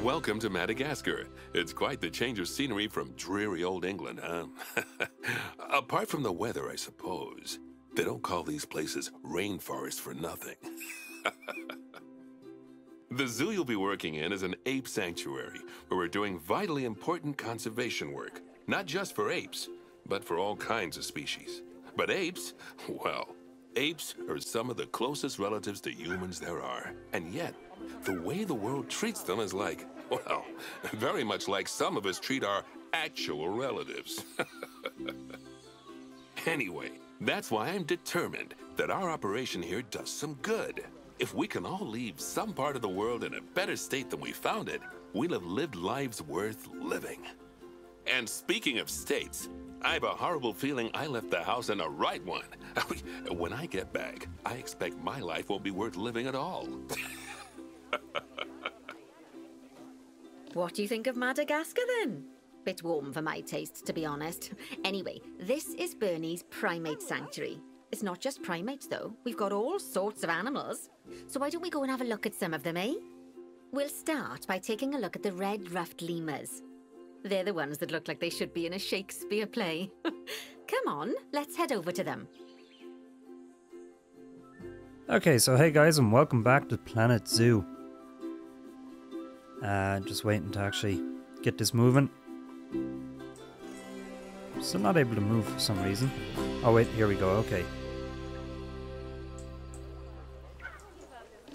Welcome to Madagascar. It's quite the change of scenery from dreary old England, huh? Apart from the weather, I suppose. They don't call these places rainforests for nothing. The zoo you'll be working in is an ape sanctuary, where we're doing vitally important conservation work. Not just for apes, but for all kinds of species. But apes, well, apes are some of the closest relatives to humans there are. And yet, the way the world treats them is like, well, very much like some of us treat our actual relatives. Anyway, that's why I'm determined that our operation here does some good. If we can all leave some part of the world in a better state than we found it, we'll have lived lives worth living. And speaking of states, I have a horrible feeling I left the house in the right one. When I get back, I expect my life won't be worth living at all. What do you think of Madagascar then? Bit warm for my taste, to be honest. Anyway, this is Bernie's primate sanctuary. It's not just primates, though. We've got all sorts of animals. So why don't we go and have a look at some of them, eh? We'll start by taking a look at the red-ruffed lemurs. They're the ones that look like they should be in a Shakespeare play. Come on, let's head over to them. Okay, so hey guys, and welcome back to Planet Zoo. Just waiting to actually get this moving. Still not able to move for some reason. Oh wait, here we go, okay.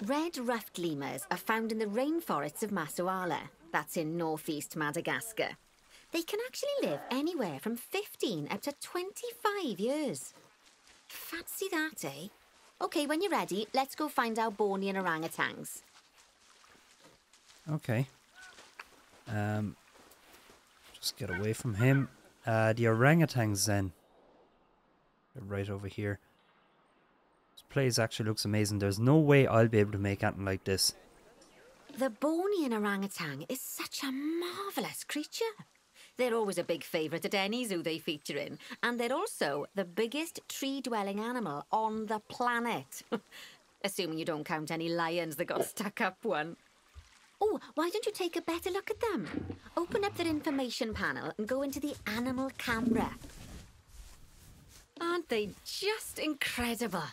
Red-ruffed lemurs are found in the rainforests of Massaoala. That's in northeast Madagascar. They can actually live anywhere from 15 up to 25 years. Fancy that, eh? Okay, when you're ready, let's go find our Bornean orangutans. Okay. Just get away from him. The orangutans then. They're right over here. This place actually looks amazing. There's no way I'll be able to make anything like this. The Bornean orangutan is such a marvellous creature. They're always a big favourite at any zoo they feature in. And they're also the biggest tree-dwelling animal on the planet. Assuming you don't count any lions that got stuck up one. Oh, why don't you take a better look at them? Open up their information panel and go into the animal camera. Aren't they just incredible?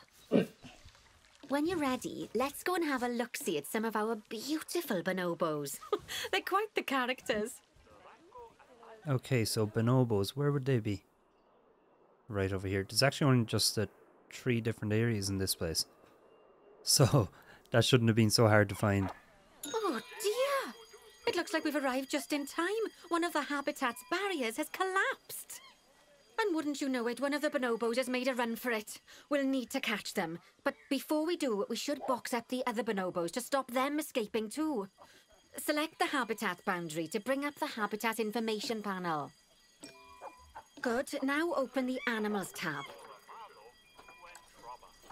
When you're ready, let's go and have a look-see at some of our beautiful bonobos. They're quite the characters. Okay, so bonobos, where would they be? Right over here. There's actually only just 3 different areas in this place. So, that shouldn't have been so hard to find. Oh dear! It looks like we've arrived just in time. One of the habitat's barriers has collapsed. And wouldn't you know it, one of the bonobos has made a run for it. We'll need to catch them. But before we do, we should box up the other bonobos to stop them escaping too. Select the habitat boundary to bring up the habitat information panel. Good, now open the Animals tab.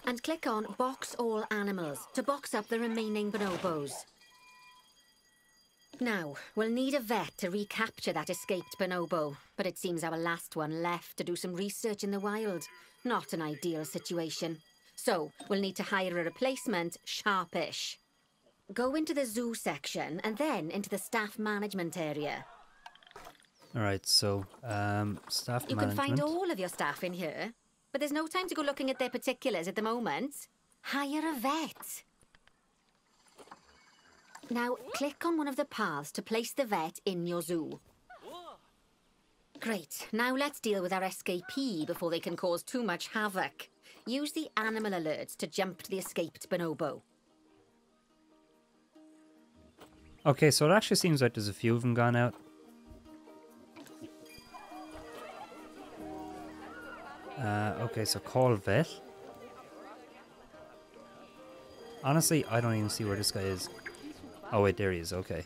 And click on Box All Animals to box up the remaining bonobos. Now, we'll need a vet to recapture that escaped bonobo, but it seems our last one left to do some research in the wild. Not an ideal situation. So, we'll need to hire a replacement, sharpish. Go into the zoo section and then into the staff management area. Alright, so, staff management. You can find all of your staff in here, but there's no time to go looking at their particulars at the moment. Hire a vet. Now, click on one of the paths to place the vet in your zoo. Great, now let's deal with our escapee before they can cause too much havoc. Use the animal alerts to jump to the escaped bonobo. Okay, so it actually seems like there's a few of them gone out. Okay, so call vet. Honestly, I don't even see where this guy is. Oh wait, there he is, okay.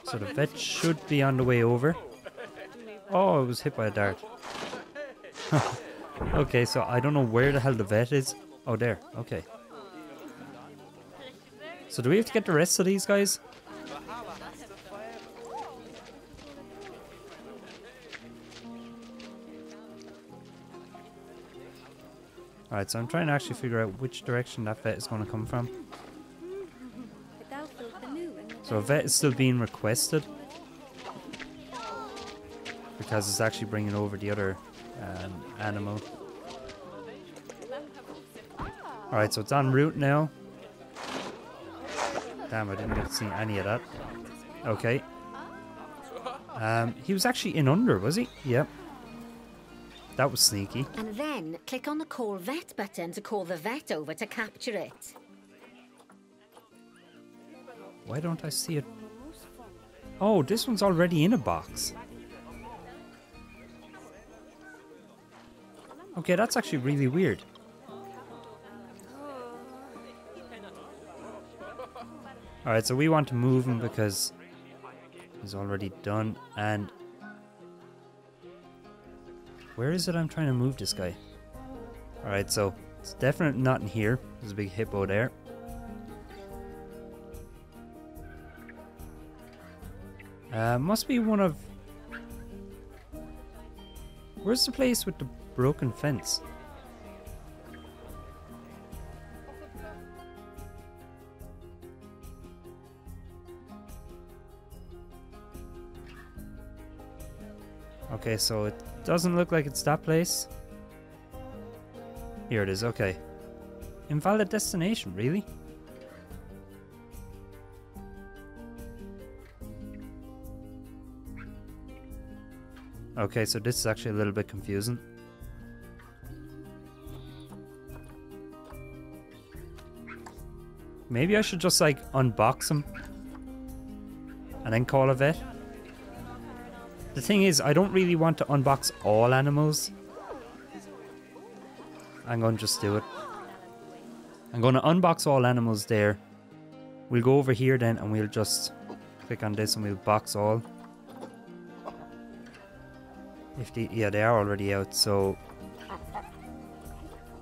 So the vet should be on the way over. Oh, I was hit by a dart. Okay, so I don't know where the hell the vet is. Oh, there, okay. So do we have to get the rest of these guys? Alright, so I'm trying to actually figure out which direction that vet is going to come from. So a vet is still being requested. Because it's actually bringing over the other animal. Alright, so it's en route now. Damn, I didn't get to see any of that. Okay. He was actually in under, was he? Yep. That was sneaky. And then click on the Call Vet button to call the vet over to capture it. Why don't I see it? Oh, this one's already in a box. Okay, that's actually really weird. Alright, so we want to move him because he's already done. And where is it I'm trying to move this guy? Alright, so it's definitely not in here. There's a big hippo there. Must be one of... Where's the place with the broken fence? Okay, so it doesn't look like it's that place. Here it is, okay. Invalid destination, really? Okay, so this is actually a little bit confusing. Maybe I should just like unbox him and then call a vet. The thing is, I don't really want to unbox all animals. I'm going to just do it. I'm going to unbox all animals there. We'll go over here then and we'll just click on this and we'll box all. Yeah, they are already out, so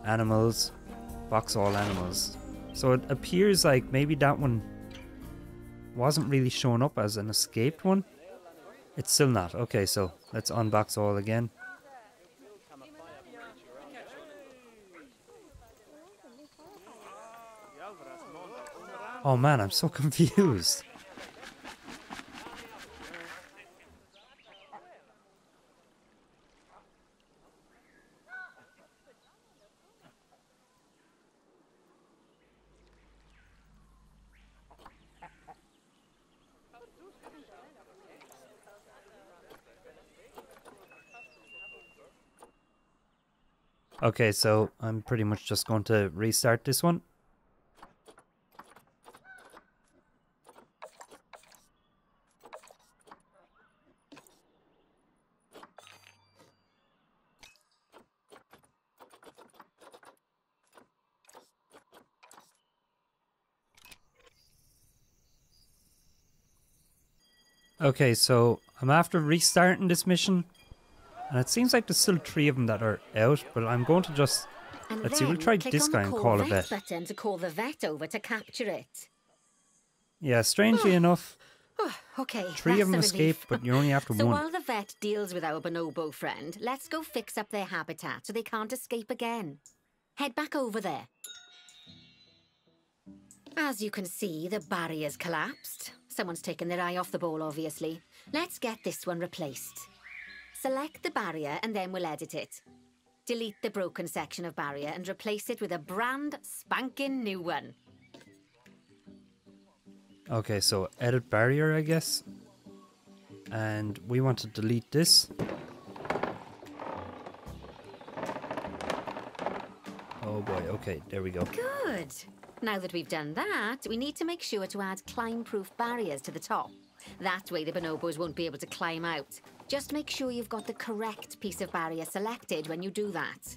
animals, box all animals. So it appears like maybe that one wasn't really showing up as an escaped one. It's still not. Okay, so let's unbox all again. Oh man, I'm so confused. Okay, so I'm pretty much just going to restart this one. Okay, so I'm after restarting this mission. And it seems like there's still 3 of them that are out, but I'm going to just... Let's see, we'll try this guy and call a vet. Button to call the vet over to capture it. Yeah, strangely enough, okay, 3 of them escaped, but you're only after 1. So while the vet deals with our bonobo friend, let's go fix up their habitat so they can't escape again. Head back over there. As you can see, the barrier's collapsed. Someone's taken their eye off the ball, obviously. Let's get this one replaced. Select the barrier and then we'll edit it. Delete the broken section of barrier and replace it with a brand spanking new one. Okay, so edit barrier, I guess. And we want to delete this. Oh boy, okay, there we go. Good. Now that we've done that, we need to make sure to add climb-proof barriers to the top. That way the bonobos won't be able to climb out. Just make sure you've got the correct piece of barrier selected when you do that.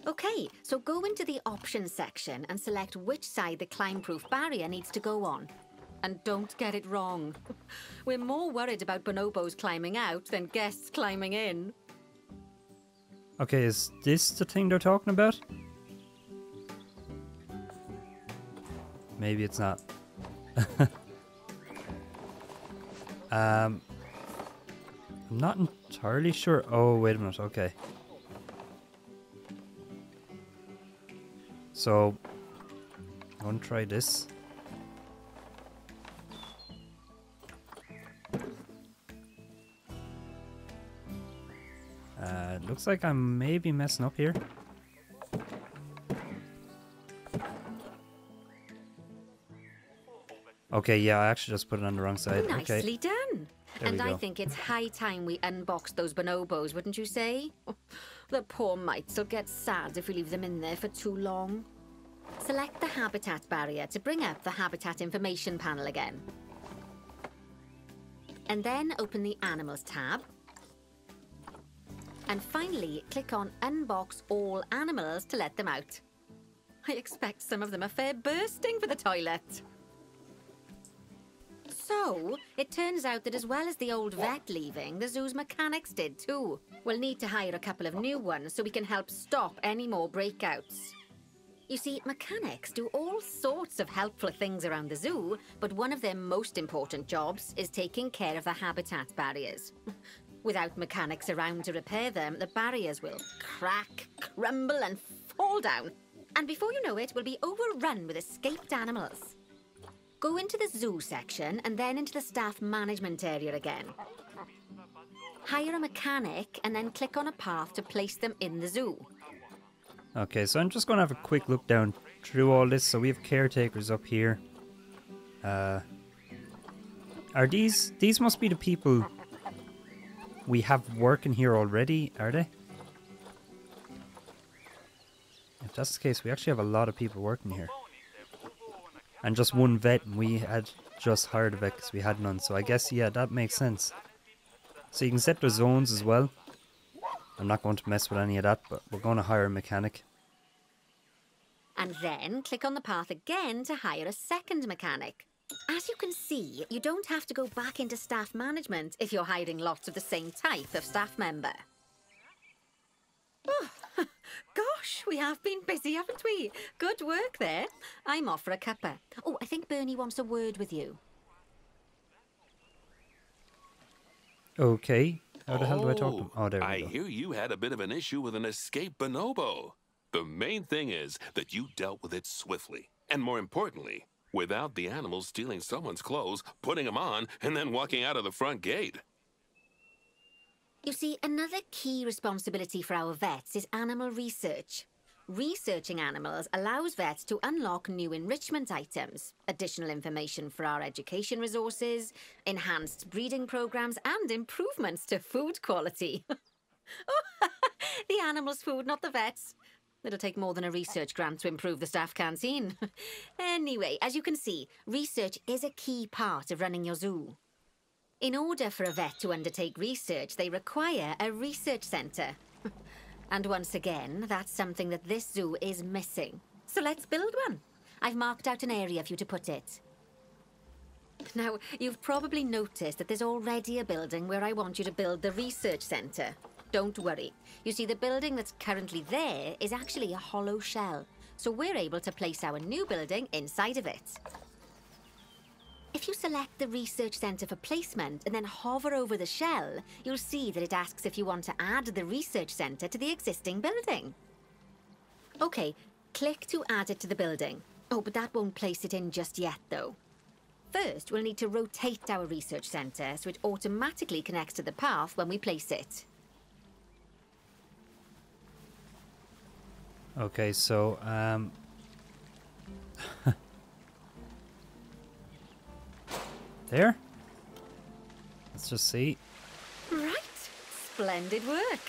Okay, so go into the options section and select which side the climb-proof barrier needs to go on. And don't get it wrong. We're more worried about bonobos climbing out than guests climbing in. Okay, is this the thing they're talking about? Maybe it's not. I'm not entirely sure. Oh, wait a minute. Okay. So, I'm going to try this. Looks like I may be messing up here. Okay, yeah, I actually just put it on the wrong side. Nicely Okay. done. There And we I go. think it's high time we unboxed those bonobos, wouldn't you say? The poor mites will get sad if we leave them in there for too long. Select the habitat barrier to bring up the habitat information panel again. And then open the Animals tab. And finally, click on Unbox All Animals to let them out. I expect some of them are fair bursting for the toilet. So, it turns out that as well as the old vet leaving, the zoo's mechanics did too. We'll need to hire a couple of new ones so we can help stop any more breakouts. You see, mechanics do all sorts of helpful things around the zoo, but one of their most important jobs is taking care of the habitat barriers. Without mechanics around to repair them, the barriers will crack, crumble and fall down. And before you know it, we'll be overrun with escaped animals. Go into the zoo section and then into the staff management area again. Hire a mechanic and then click on a path to place them in the zoo. Okay, so I'm just going to have a quick look down through all this. So we have caretakers up here. Are these must be the people we have working here already, are they? If that's the case, we actually have a lot of people working here. And just one vet, and we had just hired a vet because we had none. So I guess, yeah, that makes sense. So you can set the zones as well. I'm not going to mess with any of that, but we're going to hire a mechanic. And then click on the path again to hire a second mechanic. As you can see, you don't have to go back into staff management if you're hiring lots of the same type of staff member. Oh, gosh, we have been busy, haven't we? Good work there. I'm off for a cuppa. Oh, I think Bernie wants a word with you. Okay. How the hell do I talk to him? Oh, there we I go. hear you had a bit of an issue with an escaped bonobo. The main thing is that you dealt with it swiftly. And more importantly, without the animals stealing someone's clothes, putting them on, and then walking out of the front gate. You see, another key responsibility for our vets is animal research. Researching animals allows vets to unlock new enrichment items, additional information for our education resources, enhanced breeding programs, and improvements to food quality. Oh, the animals' food, not the vets. It'll take more than a research grant to improve the staff canteen. Anyway, as you can see, research is a key part of running your zoo. In order for a vet to undertake research, they require a research centre. And once again, that's something that this zoo is missing. So let's build one. I've marked out an area for you to put it. Now, you've probably noticed that there's already a building where I want you to build the research centre. Don't worry. You see, the building that's currently there is actually a hollow shell. So we're able to place our new building inside of it. If you select the research centre for placement and then hover over the shell, you'll see that it asks if you want to add the research centre to the existing building. Okay, click to add it to the building. Oh, but that won't place it in just yet, though. First, we'll need to rotate our research centre so it automatically connects to the path when we place it. Okay, so, there? Let's just see. Right. Splendid work.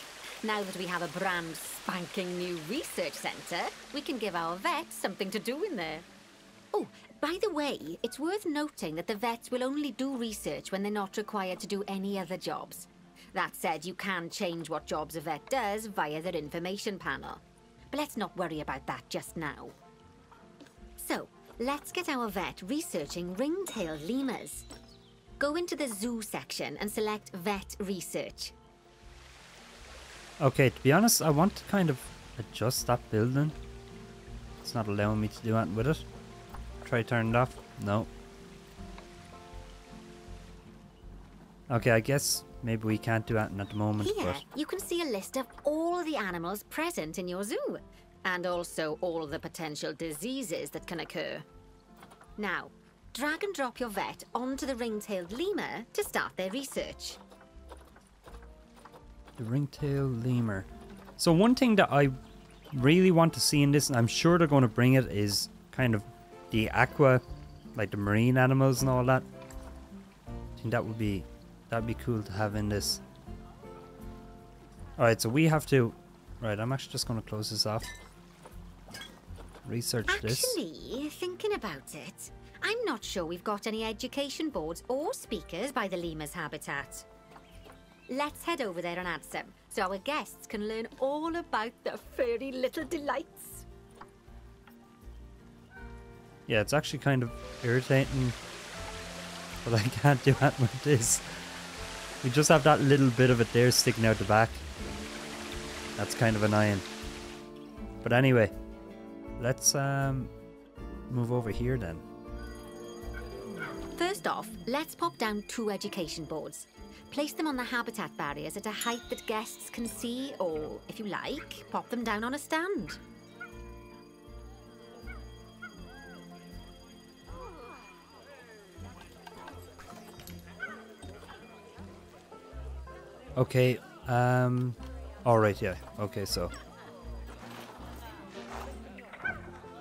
Now that we have a brand spanking new research centre, we can give our vets something to do in there. Oh, by the way, it's worth noting that the vets will only do research when they're not required to do any other jobs. That said, you can change what jobs a vet does via their information panel. But let's not worry about that just now. So, let's get our vet researching ring-tailed lemurs. Go into the zoo section and select Vet Research. Okay, to be honest, I want to kind of adjust that building. It's not allowing me to do anything with it. Try turn it off. No. Okay, I guess maybe we can't do anything at the moment, Here, but... you can see a list of all the animals present in your zoo, and also all the potential diseases that can occur. Now, drag and drop your vet onto the ring-tailed lemur to start their research. The ringtail lemur. So one thing that I really want to see in this, and I'm sure they're going to bring it, is kind of the aqua, like the marine animals and all that. I think that'd be cool to have in this. Alright, so we have to... Right, I'm actually just going to close this off. Research this. Actually, thinking about it, I'm not sure we've got any education boards or speakers by the lemur's habitat. Let's head over there and add some, so our guests can learn all about their furry little delights. Yeah, it's actually kind of irritating, but I can't do that with this. We just have that little bit of it there sticking out the back. That's kind of annoying. But anyway, let's move over here then. First off, let's pop down 2 education boards. Place them on the habitat barriers at a height that guests can see, or, if you like, pop them down on a stand. Okay, alright, yeah. Okay, so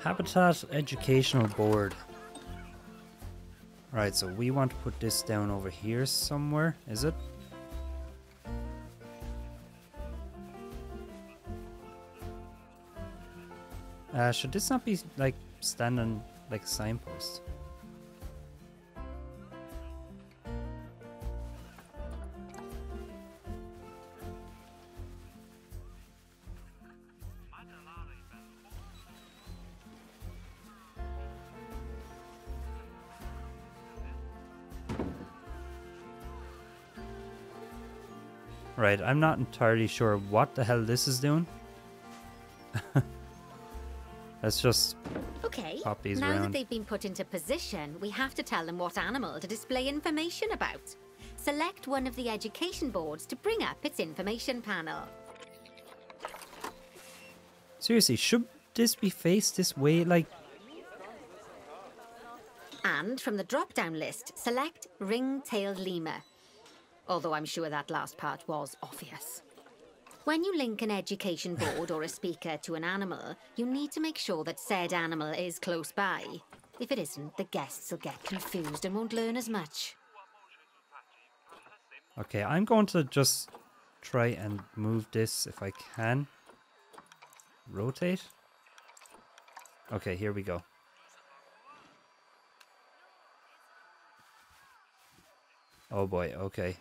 Habitat Educational Board. Right, so we want to put this down over here somewhere, is it? Should this not be like standing like a signpost? Right, I'm not entirely sure what the hell this is doing. Let's just pop these now around. that they've been put into position, we have to tell them what animal to display information about. Select one of the education boards to bring up its information panel. Seriously, should this be faced this way? Like, And from the drop-down list, select ring-tailed lemur. Although I'm sure that last part was obvious. When you link an education board or a speaker to an animal, you need to make sure that said animal is close by. If it isn't, the guests will get confused and won't learn as much. okay, I'm going to just try and move this if I can. Rotate. Okay, here we go. Oh boy, okay.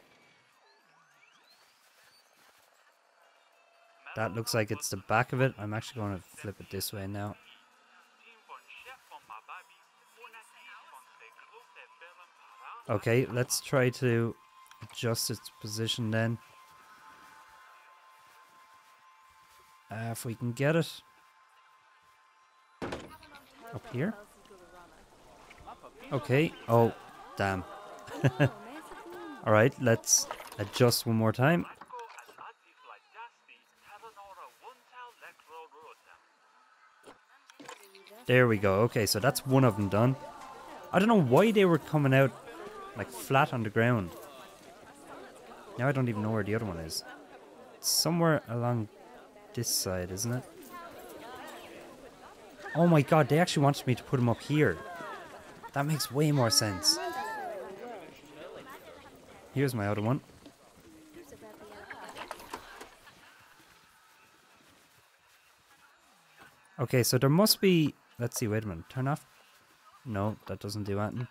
That looks like it's the back of it. I'm actually going to flip it this way now. Okay, let's try to adjust its position then. If we can get it up here. Okay. Oh, damn. Alright, let's adjust one more time. There we go. Okay, so that's one of them done. I don't know why they were coming out like flat on the ground. Now I don't even know where the other one is. It's somewhere along this side, isn't it? Oh my god, they actually wanted me to put them up here. That makes way more sense. Here's my other one. Okay, so there must be... Let's see, wait a minute. Turn off? No, that doesn't do anything.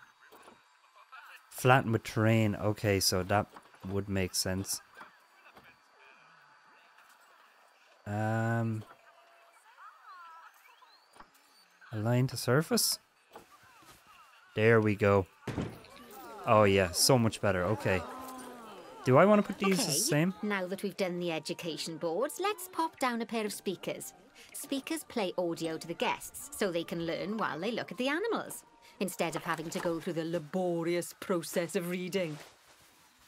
Flatten with terrain. Okay, so that would make sense. Align to surface? There we go. Oh yeah, so much better. Okay. Do I want to put these the same? Now that we've done the education boards, let's pop down a pair of speakers. Speakers play audio to the guests so they can learn while they look at the animals, instead of having to go through the laborious process of reading.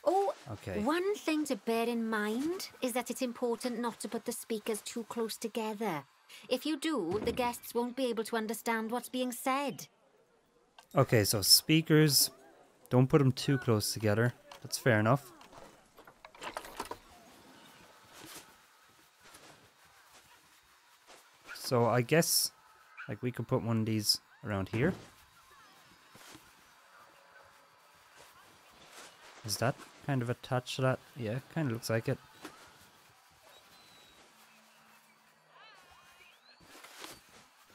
Oh, okay. One thing to bear in mind is that it's important not to put the speakers too close together. If you do, the guests won't be able to understand what's being said. Okay, so speakers, don't put them too close together. That's fair enough. So I guess like we could put one of these around here. Is that kind of attached to that? Yeah, kind of looks like it.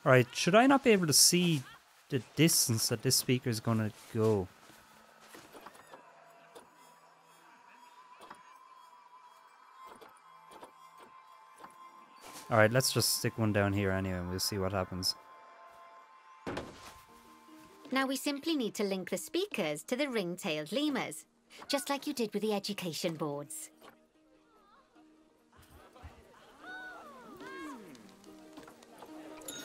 Alright, should I not be able to see the distance that this speaker is going to go? Alright, let's just stick one down here anyway and we'll see what happens. Now we simply need to link the speakers to the ring-tailed lemurs, just like you did with the education boards.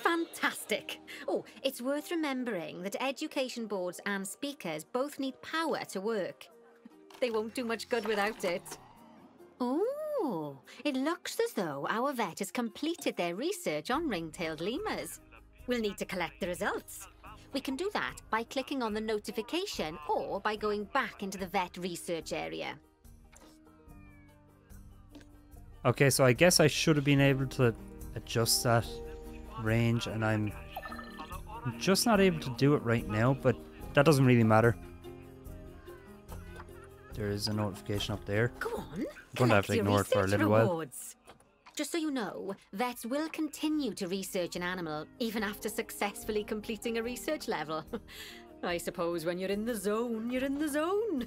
Fantastic! Oh, it's worth remembering that education boards and speakers both need power to work. They won't do much good without it. Oh, it looks as though our vet has completed their research on ring-tailed lemurs. We'll need to collect the results. We can do that by clicking on the notification or by going back into the vet research area. Okay, so I guess I should have been able to adjust that range and I'm just not able to do it right now, but that doesn't really matter. There is a notification up there. Go on, I'm going to have to ignore it for a little while. Just so you know, vets will continue to research an animal even after successfully completing a research level. I suppose when you're in the zone, you're in the zone.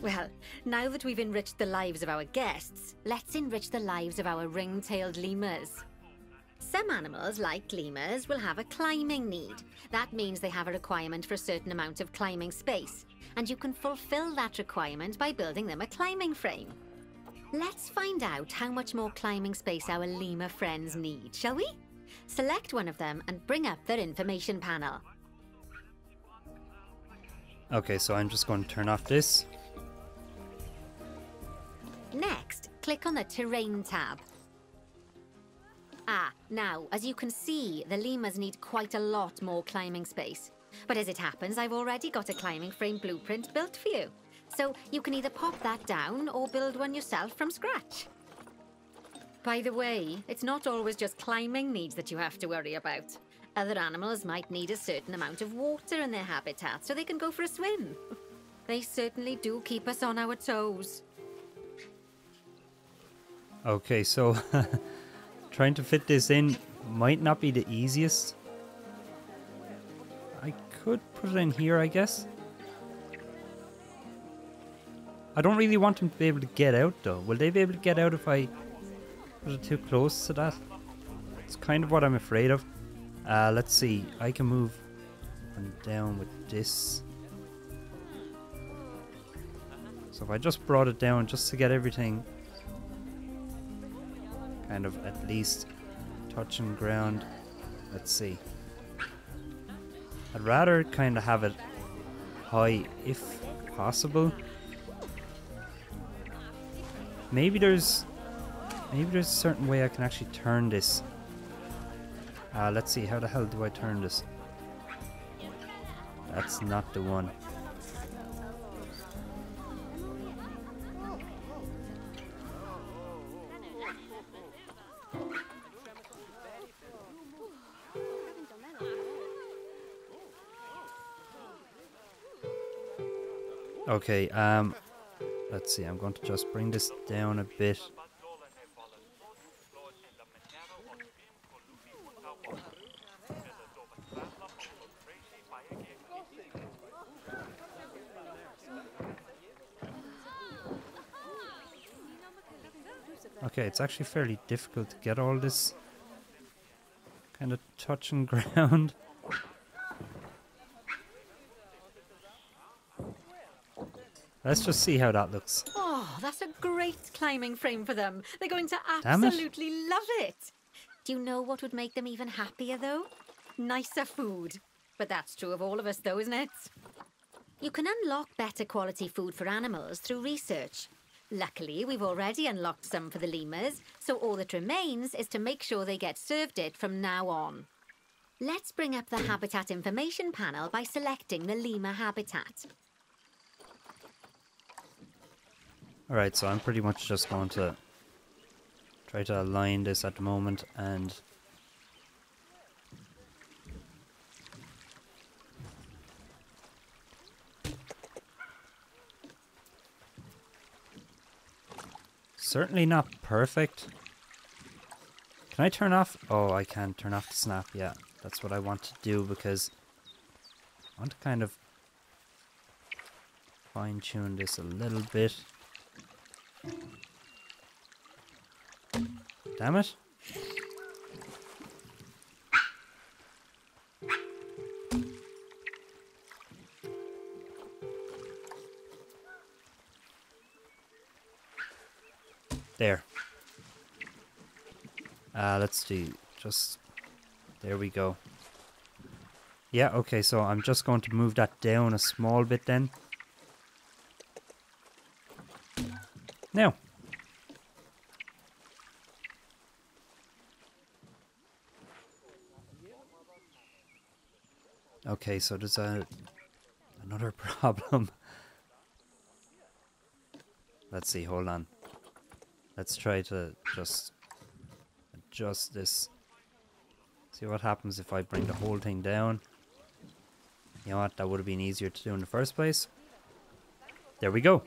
Well, now that we've enriched the lives of our guests, let's enrich the lives of our ring-tailed lemurs. Some animals, like lemurs, will have a climbing need. That means they have a requirement for a certain amount of climbing space, and you can fulfill that requirement by building them a climbing frame. Let's find out how much more climbing space our lemur friends need, shall we? Select one of them and bring up their information panel. Okay, so I'm just going to turn off this. Next, click on the Terrain tab. Now, as you can see, the lemurs need quite a lot more climbing space. But as it happens, I've already got a climbing frame blueprint built for you. So you can either pop that down or build one yourself from scratch. By the way, it's not always just climbing needs that you have to worry about. Other animals might need a certain amount of water in their habitat so they can go for a swim. They certainly do keep us on our toes. Okay, so trying to fit this in might not be the easiest. I could put it in here, I guess. I don't really want them to be able to get out though. Will they be able to get out if I put it too close to that? It's kind of what I'm afraid of. Let's see. I can move up and down with this. So if I just brought it down just to get everything kind of at least touching ground. Let's see. I'd rather kind of have it high if possible. Maybe there's a certain way I can actually turn this. Let's see, how the hell do I turn this? That's not the one. Okay, let's see, I'm going to just bring this down a bit. Okay, it's actually fairly difficult to get all this kind of touching ground. Let's just see how that looks. Oh, that's a great climbing frame for them. They're going to absolutely love it. Do you know what would make them even happier, though? Nicer food. But that's true of all of us, though, isn't it? You can unlock better quality food for animals through research. Luckily, we've already unlocked some for the lemurs, so all that remains is to make sure they get served it from now on. Let's bring up the habitat information panel by selecting the lemur habitat. Alright, so I'm pretty much just going to Try to align this at the moment and certainly not perfect. Can I turn off? Oh, I can turn off the snap. Yeah, that's what I want to do because I want to kind of fine tune this a little bit. Damn it. There. Let's see. Just... There we go. Yeah, okay, so I'm just going to move that down a small bit then. Now. Okay, so there's another problem. Let's see, hold on. Let's try to just adjust this. See what happens if I bring the whole thing down. You know what, that would have been easier to do in the first place. There we go.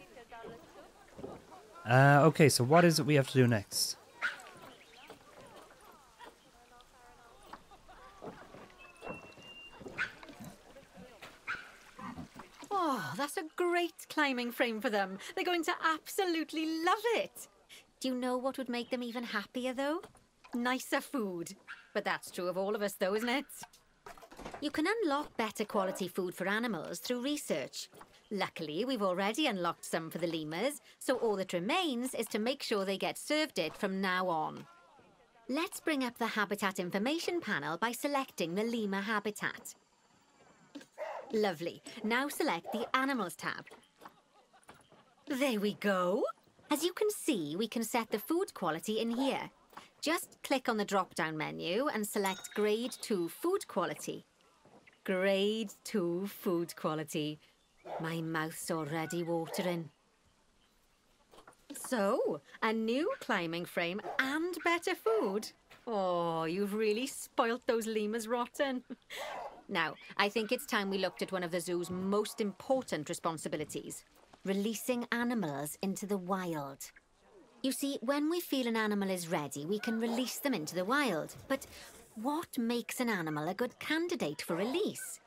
Okay, so what is it we have to do next? Oh, that's a great climbing frame for them. They're going to absolutely love it. Do you know what would make them even happier, though? Nicer food. But that's true of all of us, though, isn't it? You can unlock better quality food for animals through research. Luckily, we've already unlocked some for the lemurs, so all that remains is to make sure they get served it from now on. Let's bring up the habitat information panel by selecting the lemur habitat. Lovely. Now select the Animals tab. There we go. As you can see, we can set the food quality in here. Just click on the drop-down menu and select Grade 2 Food Quality. Grade 2 Food Quality. My mouth's already watering. So, a new climbing frame and better food. Oh, you've really spoilt those lemurs rotten. Now, I think it's time we looked at one of the zoo's most important responsibilities. Releasing animals into the wild. You see, when we feel an animal is ready, we can release them into the wild. But what makes an animal a good candidate for release?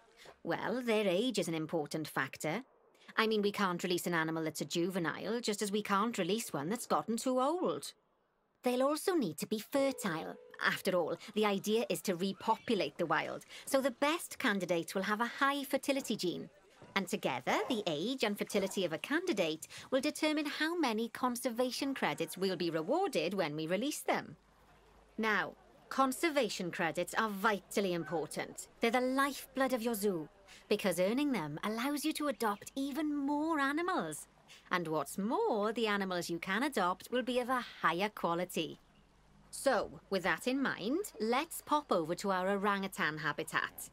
Well, their age is an important factor. I mean, we can't release an animal that's a juvenile, just as we can't release one that's gotten too old. They'll also need to be fertile. After all, the idea is to repopulate the wild, so the best candidates will have a high fertility gene. And together, the age and fertility of a candidate will determine how many conservation credits we'll be rewarded when we release them. Now, conservation credits are vitally important. They're the lifeblood of your zoo, because earning them allows you to adopt even more animals. And what's more, the animals you can adopt will be of a higher quality. So, with that in mind, let's pop over to our orangutan habitat.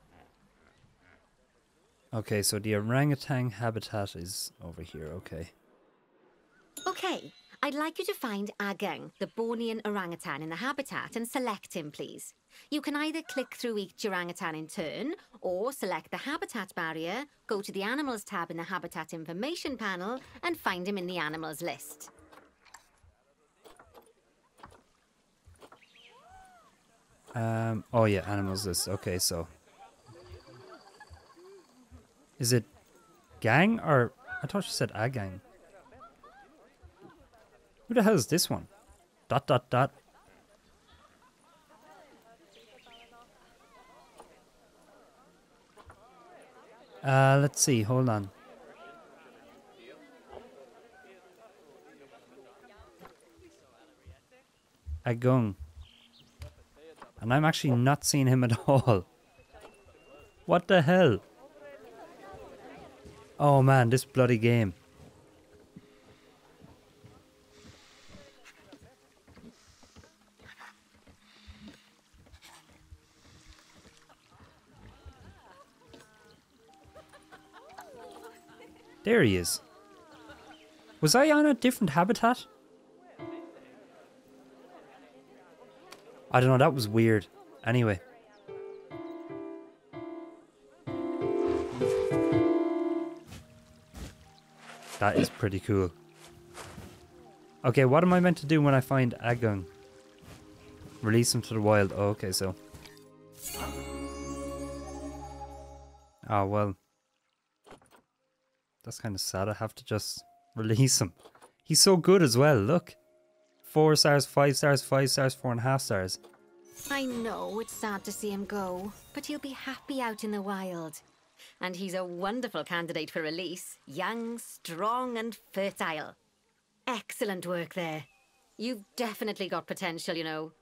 Okay, so the orangutan habitat is over here, okay. Okay, I'd like you to find Agung, the Bornean orangutan in the habitat, and select him, please. You can either click through each orangutan in turn, or select the habitat barrier, go to the Animals tab in the Habitat Information panel, and find him in the Animals list. Oh yeah, Animals list, okay, so... Is it gang or... I thought you said a gang. Who the hell is this one? ... let's see, hold on. Agung. And I'm actually not seeing him at all. What the hell? Oh man, this bloody game. There he is. Was I on a different habitat? I don't know, that was weird. Anyway. That is pretty cool. Okay, what am I meant to do when I find Agung? Release him to the wild. Oh, okay, so. Oh, well. That's kind of sad. I have to just release him. He's so good as well, look. 4 stars, 5 stars, 5 stars, 4.5 stars. I know it's sad to see him go, but he'll be happy out in the wild. And he's a wonderful candidate for release. Young, strong and fertile. Excellent work there. You've definitely got potential, you know.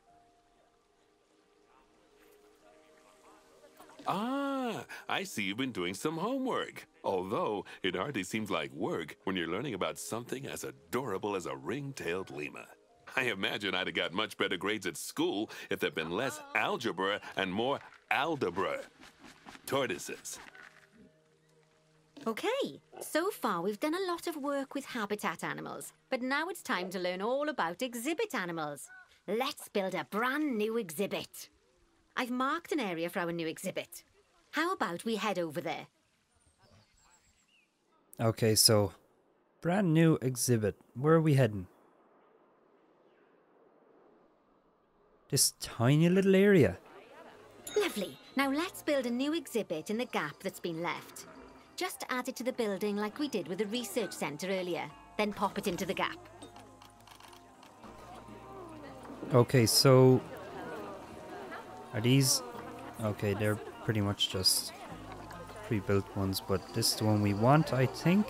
Ah, I see you've been doing some homework. Although, it hardly seems like work when you're learning about something as adorable as a ring-tailed lemur. I imagine I'd have got much better grades at school if there'd been less algebra and more aldebra. Tortoises. Okay, so far we've done a lot of work with habitat animals, but now it's time to learn all about exhibit animals. Let's build a brand new exhibit. I've marked an area for our new exhibit. How about we head over there? Okay, so brand new exhibit. Where are we heading? This tiny little area. Lovely. Now let's build a new exhibit in the gap that's been left. Just add it to the building like we did with the research centre earlier. Then pop it into the gap. Okay, so are these... Okay, they're pretty much just pre-built ones, but this is the one we want, I think.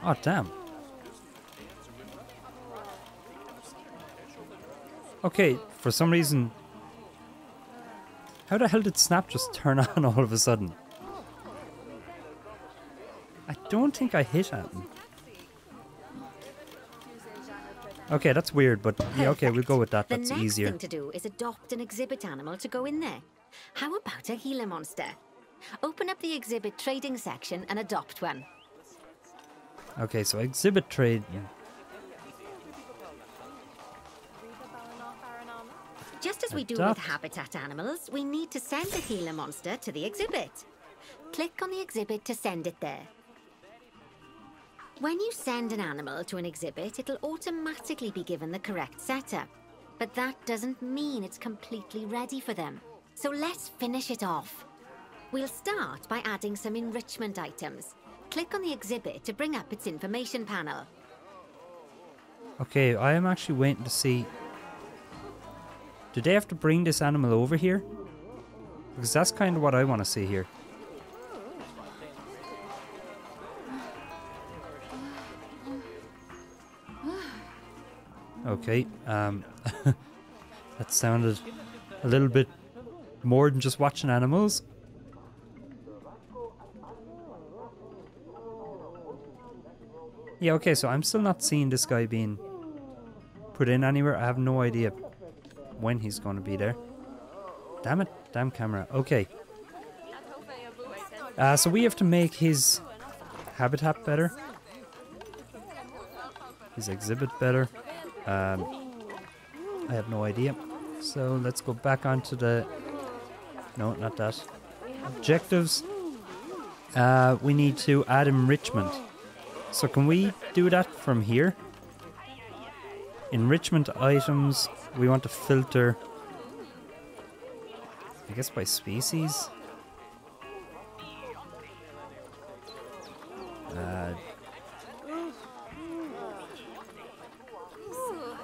Oh, damn. Okay, for some reason... How the hell did Snap just turn on all of a sudden? I don't think I hit at him. Okay, that's weird, but yeah, okay, we'll go with that. That's easier. The next thing to do is adopt an exhibit animal to go in there. How about a Gila monster? Open up the exhibit trading section and adopt one. Okay, so exhibit trade. Yeah. Just as we do with habitat animals, we need to send a Gila monster to the exhibit. Click on the exhibit to send it there. When you send an animal to an exhibit, it'll automatically be given the correct setup. But that doesn't mean it's completely ready for them. So let's finish it off. We'll start by adding some enrichment items. Click on the exhibit to bring up its information panel. Okay, I am actually waiting to see... Do they have to bring this animal over here? Because that's kind of what I want to see here. Okay, that sounded a little bit more than just watching animals. Yeah, okay, so I'm still not seeing this guy being put in anywhere. I have no idea when he's going to be there. Damn it, damn camera. Okay. So we have to make his habitat better. His exhibit better. I have no idea. So let's go back onto the... No, not that. Objectives. We need to add enrichment. So can we do that from here? Enrichment items. We want to filter, I guess, by species.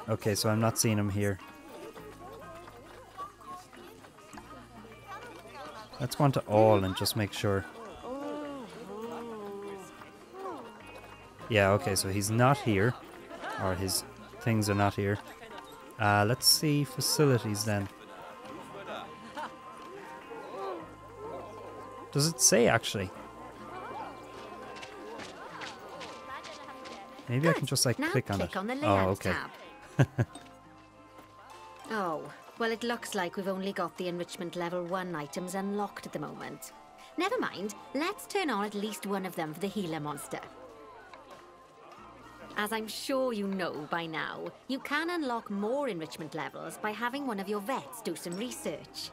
Okay, so I'm not seeing him here. Let's go on to all and just make sure. Yeah, okay, so he's not here. Or his things are not here. Let's see facilities then. Does it say actually? Maybe I can just like now click on it. On the layout oh, okay. tab. Oh, well, it looks like we've only got the enrichment level 1 items unlocked at the moment. Never mind, let's turn on at least one of them for the Gila monster. As I'm sure you know by now, you can unlock more enrichment levels by having one of your vets do some research.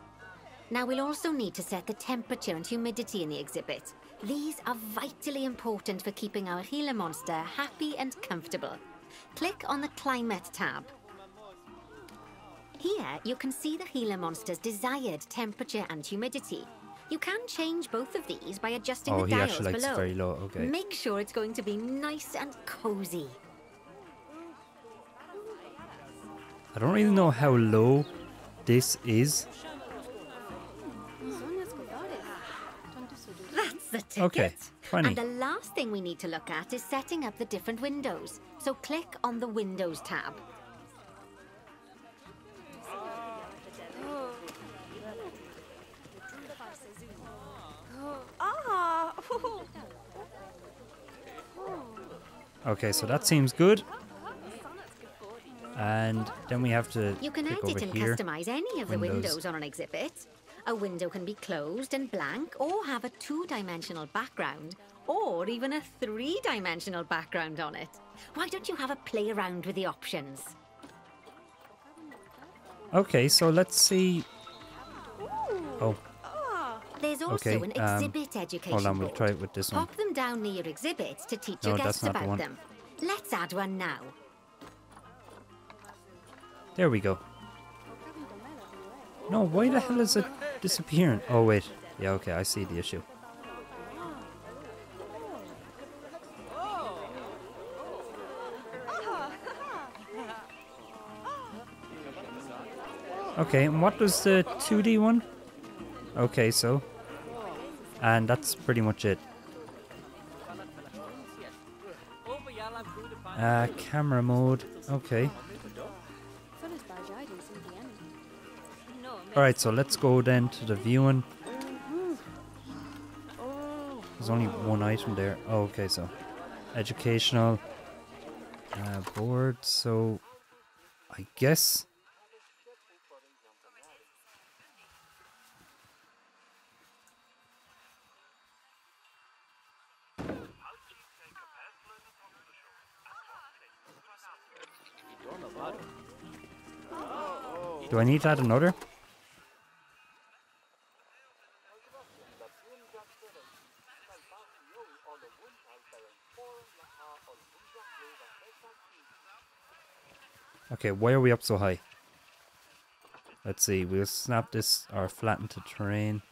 Now we'll also need to set the temperature and humidity in the exhibit. These are vitally important for keeping our Gila monster happy and comfortable. Click on the Climate tab. Here you can see the Gila monster's desired temperature and humidity. You can change both of these by adjusting the he dials actually likes below. it very low, okay. Make sure it's going to be nice and cozy. I don't really know how low this is. That's the ticket. Okay, 20. And the last thing we need to look at is setting up the different windows. So click on the Windows tab. Okay, so that seems good. And then we have to You can click edit over and here. customize any of the windows on an exhibit. A window can be closed and blank, or have a two-dimensional background, or even a three-dimensional background on it. Why don't you have a play around with the options? Okay, so let's see. Oh, There's also okay. an exhibit education Hold on, we'll board. try it with this one. Pop them down near your exhibits to teach No, your that's guests not the about one. them. Let's add one now. There we go. No, why the hell is it disappearing? Oh, wait. Yeah, okay, I see the issue. Okay, and what was the 2D one? Okay, so. And that's pretty much it. Camera mode. Okay. Alright, so let's go then to the viewing. There's only one item there. Oh, okay, so educational board. So I guess do I need to add another? Okay, why are we up so high? Let's see, we'll snap this or flatten to terrain.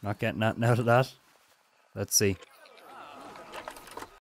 Not getting nothing out of that. Let's see.